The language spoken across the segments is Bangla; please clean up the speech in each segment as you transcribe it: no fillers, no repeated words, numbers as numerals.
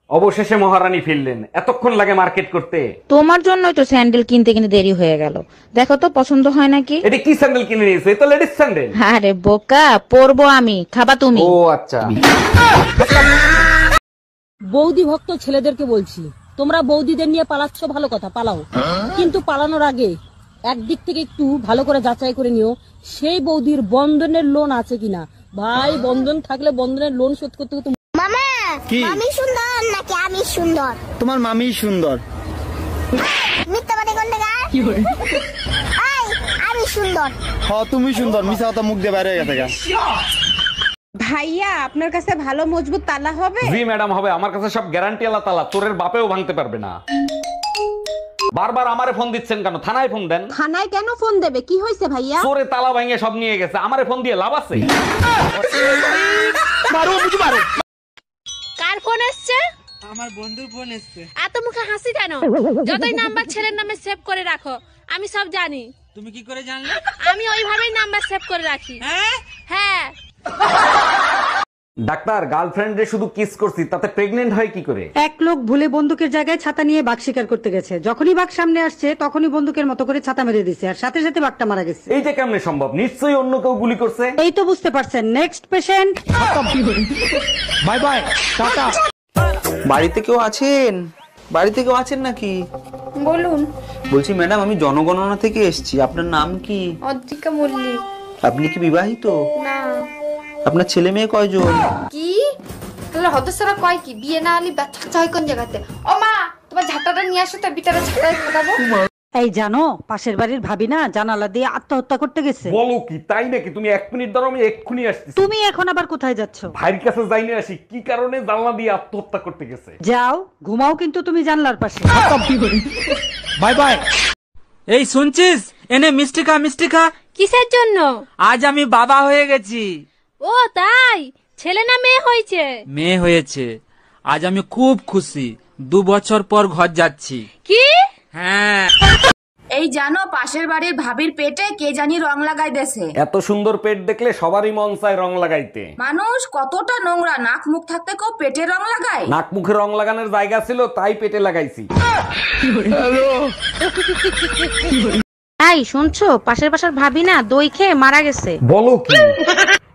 অবশেষে মহারানী ফিরলেন। এতক্ষণ লাগে মার্কেট করতে? তোমার জন্যই তো স্যান্ডেল কিনতে কিনতে দেরি হয়ে গেল। দেখো তো পছন্দ হয় নাকি। এটা কি স্যান্ডেল কিনে নিয়েছো? এ তো লেডিস স্যান্ডেল। আরে বোকা, পরবো আমি, খাবা তুমি। ও আচ্ছা। বৌদি ভক্ত ছেলেদেরকে বলছি, তোমরা বৌদিদের নিয়ে পালাচ্ছ, ভালো কথা, পালাও, কিন্তু পালানোর আগে একদিক থেকে একটু ভালো করে যাচাই করে নিও সেই বৌদির বন্ধনের লোন আছে কিনা। ভাই, বন্ধন থাকলে বন্ধনের লোন শোধ করতে করতে মামা কি? আমি সুন্দর নাকি আমি সুন্দর? তোমার মামি সুন্দর। মিথ্যাবাদী কোনটাকার? এই, আমি সুন্দর। তুমি সুন্দর, মিছা কথা মুখ দিয়ে বাইরে হয়ে গেছে। ভাইয়া, আপনার কাছে ভালো মজবুত তালা হবে? জি ম্যাডাম, হবে। আমার কাছে সব গ্যারান্টি আলা তালা, চোরের বাপেও ভাঙতে পারবে না। বারবার আমারে ফোন দিচ্ছেন কেন? থানায় ফোন দেন। থানায় কেন ফোন দেবে? কি হয়েছে ভাইয়া? চোরে তালা ভাঙিয়ে সব নিয়ে গেছে, আমারে ফোন দিয়ে লাভ আছে? কার ফোন এসছে? আমার বন্ধুর ফোন এসছে। এত মুখে হাসি কেন? যতই নাম্বার ছেলের নামে সেভ করে রাখো, আমি সব জানি। তুমি কি করে জানলে? আমি ওইভাবেই নাম্বার সেভ করে রাখি। হ্যাঁ। ডাক্তার, গার্লফ্রেন্ডে শুধু কিস করছি, তাতে প্রেগনেন্ট হয় কি করে? এক লোক ভুলে বন্দুকের জায়গায় ছাতা নিয়ে বাঘ শিকার করতে গেছে। যখনই বাঘ সামনে আসছে তখনই বন্দুকের মতো করে ছাতা মেরে দিছে, আর সাথে সাথে বাঘটা মারা গেছে। এইটা কেমনে সম্ভব? নিশ্চয়ই অন্য কেউ গুলি করছে। এই তো বুঝতে পারছেন। Next patient. Bye bye, tata. বাড়িতে কেউ আছেন? বাড়িতে কেউ আছেন নাকি? বলুন। বলছি ম্যাডাম, আমি জনগণনা থেকে এসেছি। আপনার নাম কি? অদ্রিকা মল্লিক। আপনি কি বিবাহিত? না। আপনার ছেলে মেয়ে কয়জন? কি তাহলে হতসারা কয় কি? বিয়ে না হলে বাচ্চা চাই কোন জায়গাতে? ও মা, তোমার ঝাঁটাটা নিয়ে আসো তো, বিটারে ঝাঁটায় ফোটাবো। এই জানো, পাশের বাড়ির ভাবি না জানালা দিয়ে আত্মহত্যা করতে গেছে। বলো কি? তাই নাকি? তুমি 1 মিনিট দাঁড়াও, আমি এক্ষুনি আসতেছি। তুমি এখন আবার কোথায় যাচ্ছ? ভাইয়ের কাছে যাইনি, আসি। কি কারণে জানলা দিয়ে আত্মহত্যা করতে গেছে? যাও, ঘুমাও, কিন্তু তুমি জানলার পাশে। Bye bye. এই শুনছিস, এনে মিষ্টি খা, মিষ্টি খা। কিসের জন্য? আজ আমি বাবা হয়ে গেছি। ও তাই? ছেলে না মেয়ে হয়েছে? মেয়ে হয়েছে। আজ আমি খুব খুশি। 2 বছর পর ঘর যাচ্ছি। কি? হ্যাঁ। এই জানো, পাশের বাড়ির ভাবির পেটে কে জানি রং লাগাই দেছে। এত সুন্দর পেট দেখলে সবারই মন চায় রং লাগাইতে। মানুষ কতটা নোংরা, নাক মুখ থাকতে কেউ পেটে রং লাগায়? নাক মুখে রং লাগানোর জায়গা ছিল, তাই পেটে লাগাইছি। এই শুনছো, পাশের পাশের ভাবি না দই খেয়ে মারা গেছে। বলো কি?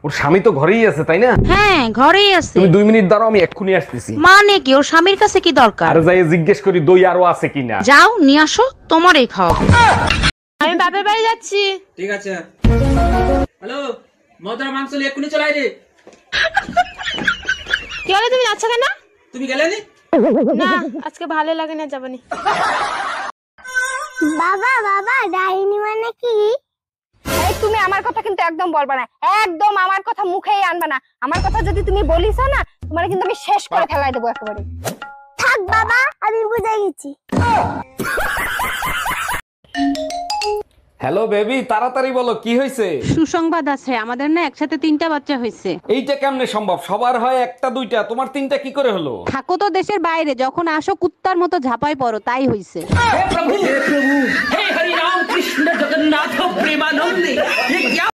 ওর স্বামী তো ঘরেই আছে, তাই না? হ্যাঁ, ঘরেই আছে। তুমি 2 মিনিট দাঁড়াও, আমি এক্ষুনি আসতেছি। মানে কি, ওর স্বামীর কাছে কি দরকার? আর যাই জিজ্ঞেস করি দই আরো আছে কিনা। যাও নিয়ে আসো, তোমারই খাওয়াবো। আমি বাপের বাড়ি যাচ্ছি। ঠিক আছে। হ্যালো, মদরা মাংস নিয়ে এক্ষুনি চলে আয় রে। কি হলো, তুমি যাচ্ছ কেন? তুমি গেলে নি? না, আজকে ভালো লাগে না, যাবানি। বাবা বাবা, ডাইনি মানে কি? এই তুমি আমার কথা কিন্তু একদম বলবা না, একদম আমার কথা মুখেই আনবা না। আমার কথা যদি তুমি বলিস না, তোমার কিন্তু আমি শেষ করে ফেলাই দেবো একেবারে। থাক বাবা, আমি বুঝে গেছি। হ্যালো বেবি, তাড়াতাড়ি বলো, কি হয়েছে? সুসংবাদ আছে, আমাদের না একসাথে 3টা বাচ্চা হয়েছে। এইটা কেমনে সম্ভব? সবার হয় 1টা 2টা, তোমার 3টা কি করে হলো? থাকো তো দেশের বাইরে, যখন আসো কুত্তার মতো ঝাঁপাই পড়ো, তাই হইছে। হে হরি রাম কৃষ্ণ জগন্নাথ প্রেমানন্দে।